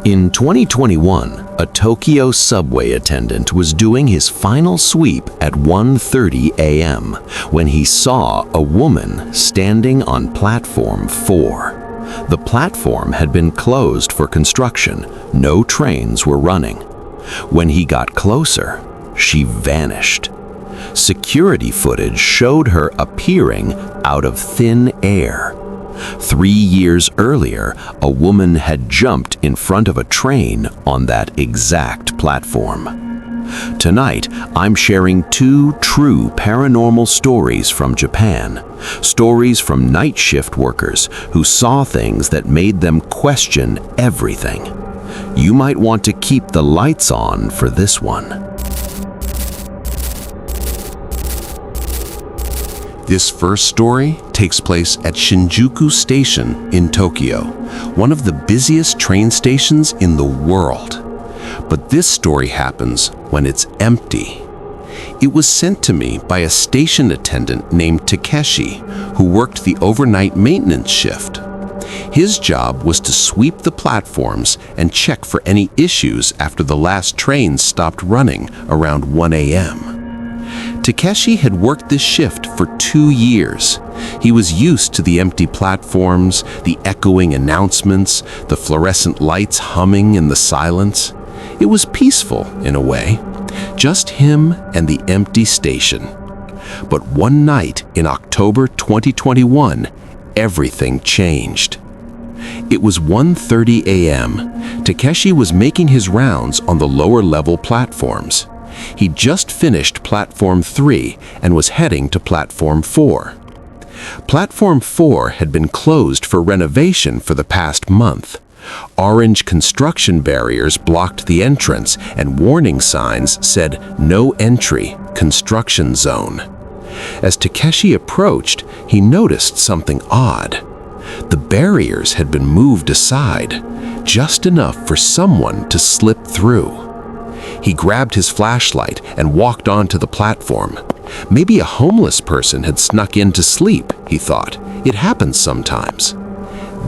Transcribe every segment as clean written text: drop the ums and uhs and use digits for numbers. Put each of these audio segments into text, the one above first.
In 2021, a Tokyo subway attendant was doing his final sweep at 1:30 a.m. when he saw a woman standing on platform 4. The platform had been closed for construction. No trains were running. When he got closer, she vanished. Security footage showed her appearing out of thin air. 3 years earlier, a woman had jumped in front of a train on that exact platform. Tonight, I'm sharing 2 true paranormal stories from Japan. Stories from night shift workers who saw things that made them question everything. You might want to keep the lights on for this one. This first story takes place at Shinjuku Station in Tokyo, one of the busiest train stations in the world. But this story happens when it's empty. It was sent to me by a station attendant named Takeshi, who worked the overnight maintenance shift. His job was to sweep the platforms and check for any issues after the last train stopped running around 1 a.m. Takeshi had worked this shift for 2 years. He was used to the empty platforms, the echoing announcements, the fluorescent lights humming in the silence. It was peaceful in a way, just him and the empty station. But one night in October 2021, everything changed. It was 1:30 a.m. Takeshi was making his rounds on the lower level platforms. He'd just finished Platform 3 and was heading to Platform 4. Platform 4 had been closed for renovation for the past month. Orange construction barriers blocked the entrance and warning signs said "No entry, construction zone." As Takeshi approached, he noticed something odd. The barriers had been moved aside, just enough for someone to slip through. He grabbed his flashlight and walked onto the platform. Maybe a homeless person had snuck in to sleep, he thought. It happens sometimes.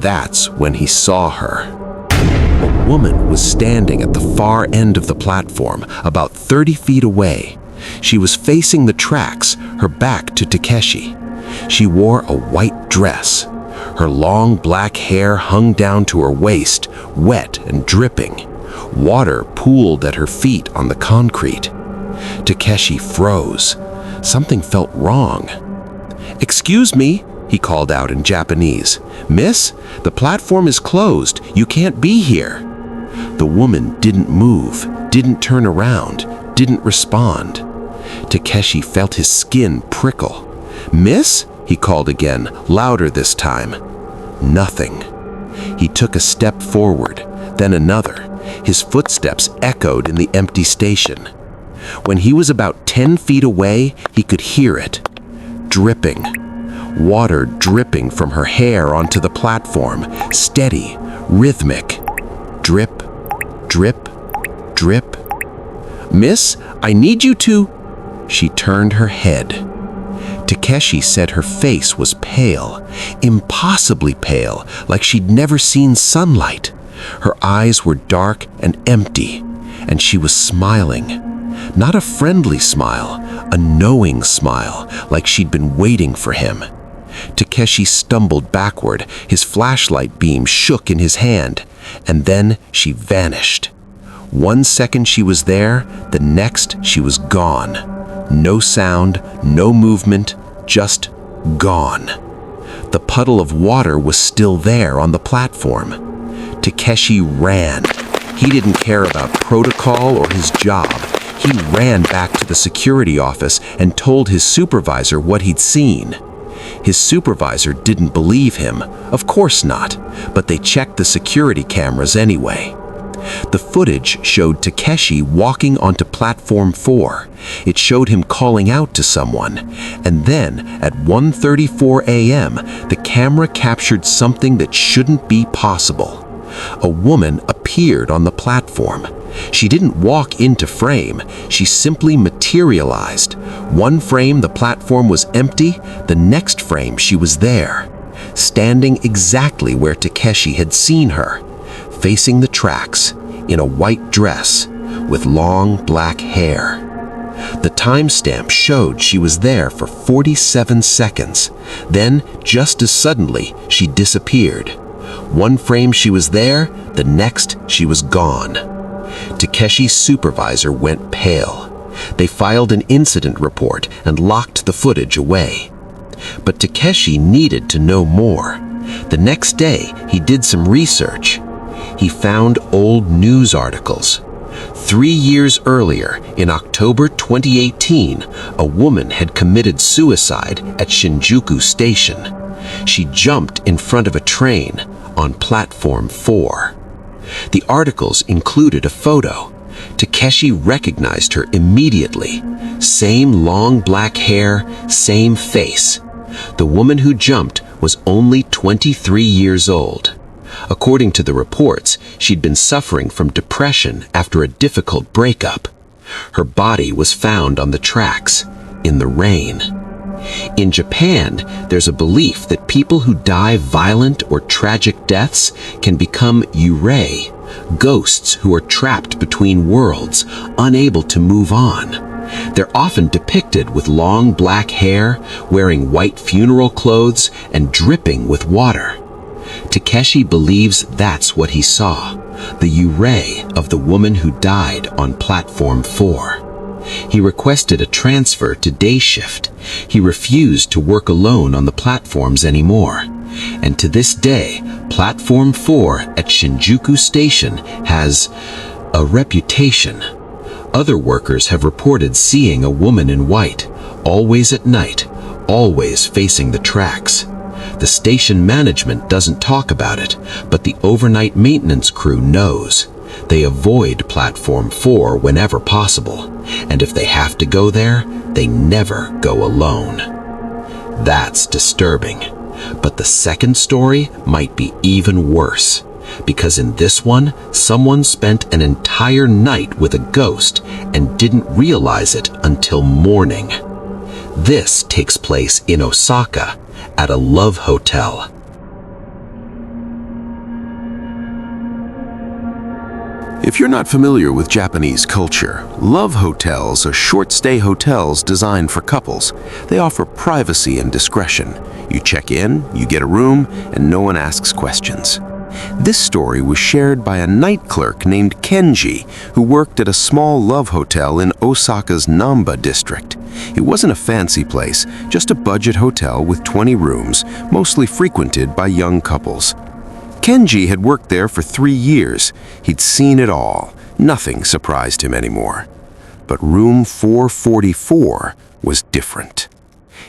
That's when he saw her. A woman was standing at the far end of the platform, about 30 feet away. She was facing the tracks, her back to Takeshi. She wore a white dress. Her long black hair hung down to her waist, wet and dripping. Water pooled at her feet on the concrete. Takeshi froze. Something felt wrong. "Excuse me," he called out in Japanese. "Miss, the platform is closed. You can't be here." The woman didn't move, didn't turn around, didn't respond. Takeshi felt his skin prickle. "Miss?" he called again, louder this time. Nothing. He took a step forward, then another. His footsteps echoed in the empty station. When he was about 10 feet away, he could hear it. Dripping. Water dripping from her hair onto the platform, steady, rhythmic. Drip, drip, drip. "Miss, I need you to..." She turned her head. Takeshi said her face was pale, impossibly pale, like she'd never seen sunlight. Her eyes were dark and empty, and she was smiling. Not a friendly smile, a knowing smile, like she'd been waiting for him. Takeshi stumbled backward, his flashlight beam shook in his hand, and then she vanished. 1 second she was there, the next she was gone. No sound, no movement, just gone. The puddle of water was still there on the platform. Takeshi ran. He didn't care about protocol or his job. He ran back to the security office and told his supervisor what he'd seen. His supervisor didn't believe him. Of course not, but they checked the security cameras anyway. The footage showed Takeshi walking onto Platform 4. It showed him calling out to someone. And then, at 1:34 a.m., the camera captured something that shouldn't be possible. A woman appeared on the platform. She didn't walk into frame, she simply materialized. One frame the platform was empty, the next frame she was there, standing exactly where Takeshi had seen her. facing the tracks, in a white dress, with long black hair. The timestamp showed she was there for 47 seconds. Then, just as suddenly, she disappeared. One frame she was there, the next she was gone. Takeshi's supervisor went pale. They filed an incident report and locked the footage away. But Takeshi needed to know more. The next day, he did some research. He found old news articles. 3 years earlier, in October 2018, a woman had committed suicide at Shinjuku Station. She jumped in front of a train on platform 4. The articles included a photo. Takeshi recognized her immediately. Same long black hair, same face. The woman who jumped was only 23 years old. According to the reports, she'd been suffering from depression after a difficult breakup. Her body was found on the tracks, in the rain. In Japan, there's a belief that people who die violent or tragic deaths can become yūrei, ghosts who are trapped between worlds, unable to move on. They're often depicted with long black hair, wearing white funeral clothes, and dripping with water. Takeshi believes that's what he saw, the yūrei of the woman who died on platform 4. He requested a transfer to day shift. He refused to work alone on the platforms anymore. And to this day, platform 4 at Shinjuku Station has a reputation. Other workers have reported seeing a woman in white, always at night, always facing the tracks. The station management doesn't talk about it, but the overnight maintenance crew knows. They avoid platform 4 whenever possible, and if they have to go there, they never go alone. That's disturbing. But the second story might be even worse, because in this one, someone spent an entire night with a ghost and didn't realize it until morning. This takes place in Osaka, at a love hotel. If you're not familiar with Japanese culture, love hotels are short-stay hotels designed for couples. They offer privacy and discretion. You check in, you get a room, and no one asks questions. This story was shared by a night clerk named Kenji, who worked at a small love hotel in Osaka's Namba district. It wasn't a fancy place, just a budget hotel with 20 rooms, mostly frequented by young couples. Kenji had worked there for 3 years. He'd seen it all. Nothing surprised him anymore. But room 444 was different.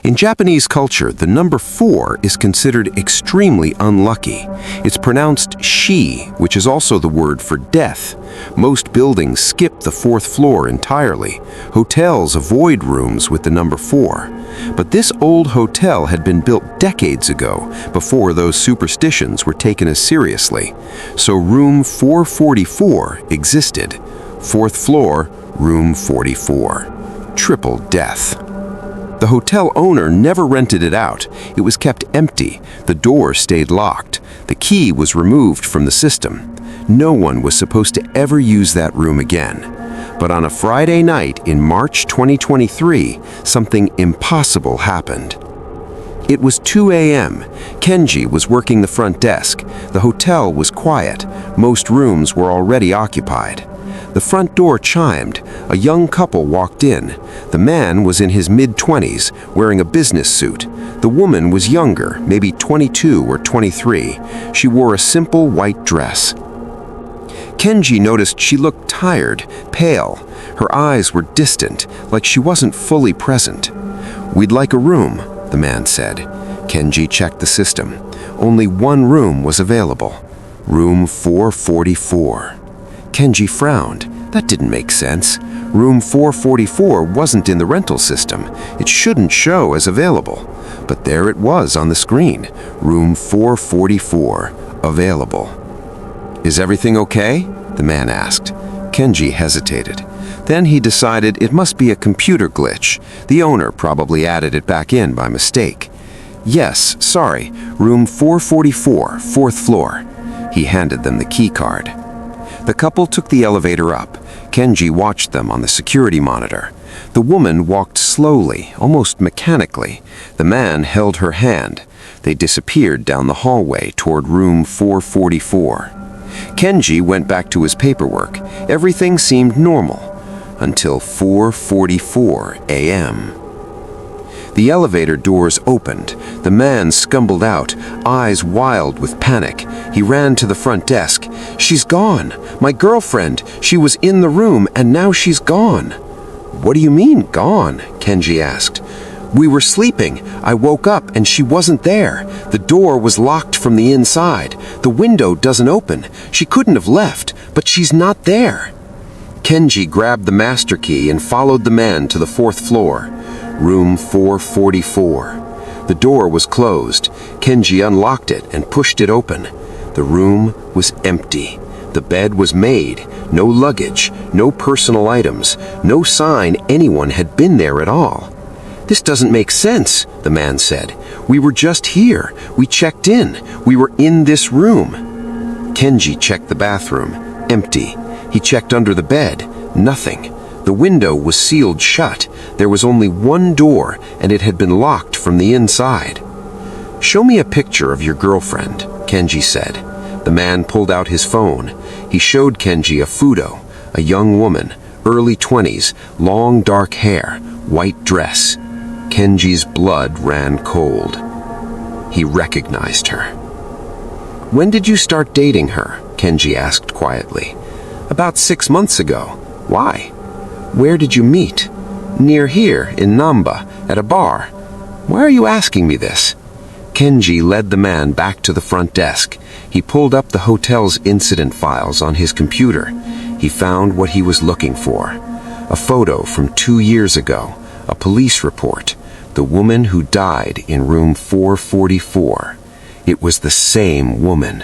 In Japanese culture, the number 4 is considered extremely unlucky. It's pronounced shi, which is also the word for death. Most buildings skip the 4th floor entirely. Hotels avoid rooms with the number 4. But this old hotel had been built decades ago, before those superstitions were taken as seriously. So room 444 existed. 4th floor, room 44. Triple death. The hotel owner never rented it out. It was kept empty. The door stayed locked. The key was removed from the system. No one was supposed to ever use that room again. But on a Friday night in March 2023, something impossible happened. It was 2 a.m. Kenji was working the front desk. The hotel was quiet. Most rooms were already occupied. The front door chimed. A young couple walked in. The man was in his mid-20s, wearing a business suit. The woman was younger, maybe 22 or 23. She wore a simple white dress. Kenji noticed she looked tired, pale. Her eyes were distant, like she wasn't fully present. "We'd like a room," the man said. Kenji checked the system. Only one room was available. Room 444. Kenji frowned. That didn't make sense. Room 444 wasn't in the rental system. It shouldn't show as available. But there it was on the screen. Room 444, available. "Is everything okay?" the man asked. Kenji hesitated. Then he decided it must be a computer glitch. The owner probably added it back in by mistake. "Yes, sorry, room 444, 4th floor." He handed them the key card. The couple took the elevator up. Kenji watched them on the security monitor. The woman walked slowly, almost mechanically. The man held her hand. They disappeared down the hallway toward room 444. Kenji went back to his paperwork. Everything seemed normal until 4:44 a.m. The elevator doors opened. The man scumbled out, eyes wild with panic. He ran to the front desk. "She's gone! My girlfriend! She was in the room and now she's gone!" "What do you mean, gone?" Kenji asked. "We were sleeping. I woke up and she wasn't there. The door was locked from the inside. The window doesn't open. She couldn't have left, but she's not there." Kenji grabbed the master key and followed the man to the 4th floor. Room 444. The door was closed. Kenji unlocked it and pushed it open. The room was empty. The bed was made. No luggage, no personal items, no sign anyone had been there at all. "This doesn't make sense," the man said. "We were just here. We checked in. We were in this room." Kenji checked the bathroom. Empty. He checked under the bed. Nothing. The window was sealed shut. There was only one door, and it had been locked from the inside. "Show me a picture of your girlfriend," Kenji said. The man pulled out his phone. He showed Kenji a photo, a young woman, early 20s, long dark hair, white dress. Kenji's blood ran cold. He recognized her. "When did you start dating her?" Kenji asked quietly. "About 6 months ago." "Why?" "Where did you meet?" "Near here, in Namba, at a bar." "Why are you asking me this?" Kenji led the man back to the front desk. He pulled up the hotel's incident files on his computer. He found what he was looking for. A photo from 2 years ago, a police report. The woman who died in room 444. It was the same woman.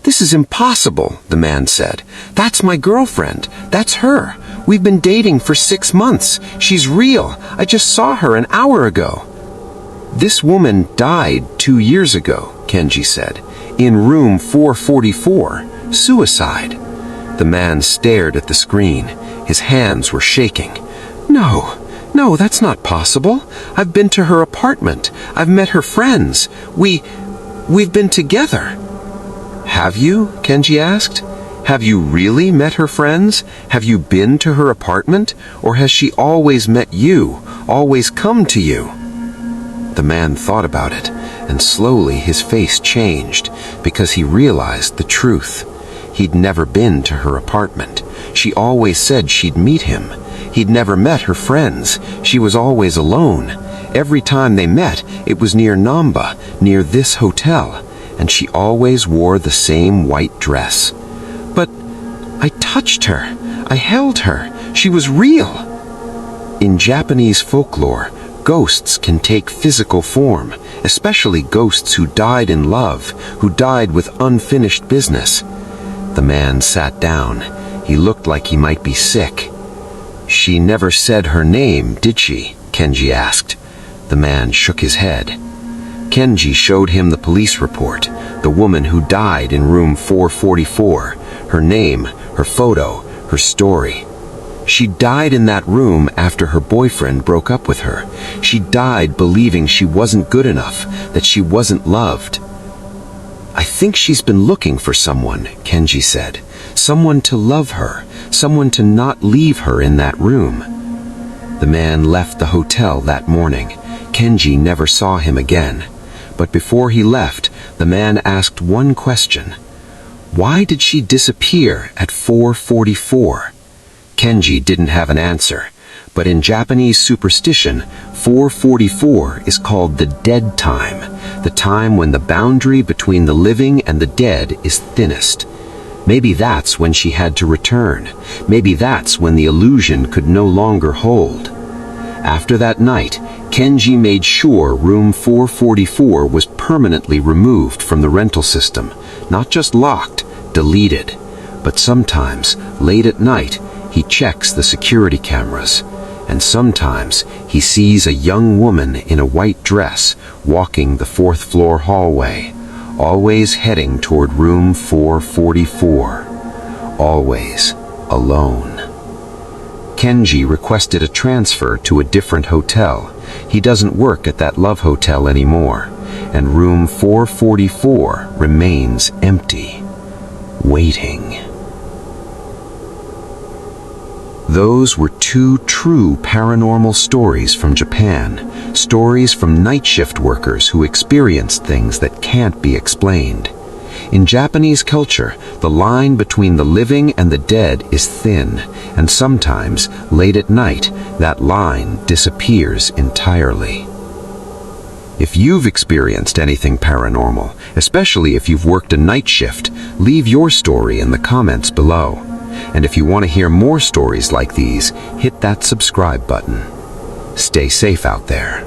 "This is impossible," the man said. "That's my girlfriend. That's her. We've been dating for 6 months. She's real. I just saw her an hour ago." "This woman died 2 years ago," Kenji said. "In room 444. Suicide." The man stared at the screen. His hands were shaking. No, that's not possible. I've been to her apartment. I've met her friends. We've been together." "Have you?" Kenji asked. "Have you really met her friends? Have you been to her apartment? Or has she always met you, always come to you?" The man thought about it, and slowly his face changed, because he realized the truth. He'd never been to her apartment. She always said she'd meet him. He'd never met her friends. She was always alone. Every time they met, it was near Namba, near this hotel, and she always wore the same white dress. "But I touched her. I held her. She was real." In Japanese folklore, ghosts can take physical form, especially ghosts who died in love, who died with unfinished business. The man sat down. He looked like he might be sick. "She never said her name, did she?" Kenji asked. The man shook his head. Kenji showed him the police report, the woman who died in room 444, her name, her photo, her story. She died in that room after her boyfriend broke up with her. She died believing she wasn't good enough, that she wasn't loved. "I think she's been looking for someone," Kenji said. "Someone to love her, someone to not leave her in that room." The man left the hotel that morning. Kenji never saw him again. But before he left, the man asked one question. Why did she disappear at 4:44? Kenji didn't have an answer, but in Japanese superstition, 4:44 is called the dead time, the time when the boundary between the living and the dead is thinnest. Maybe that's when she had to return. Maybe that's when the illusion could no longer hold. After that night, Kenji made sure room 444 was permanently removed from the rental system, not just locked, deleted. But sometimes, late at night, he checks the security cameras, and sometimes he sees a young woman in a white dress walking the 4th floor hallway. always heading toward room 444. Always alone. Kenji requested a transfer to a different hotel. He doesn't work at that love hotel anymore, and room 444 remains empty, waiting. Those were two true paranormal stories from Japan, stories from night shift workers who experienced things that can't be explained. In Japanese culture, the line between the living and the dead is thin, and sometimes, late at night, that line disappears entirely. If you've experienced anything paranormal, especially if you've worked a night shift, leave your story in the comments below. And if you want to hear more stories like these, hit that subscribe button. Stay safe out there.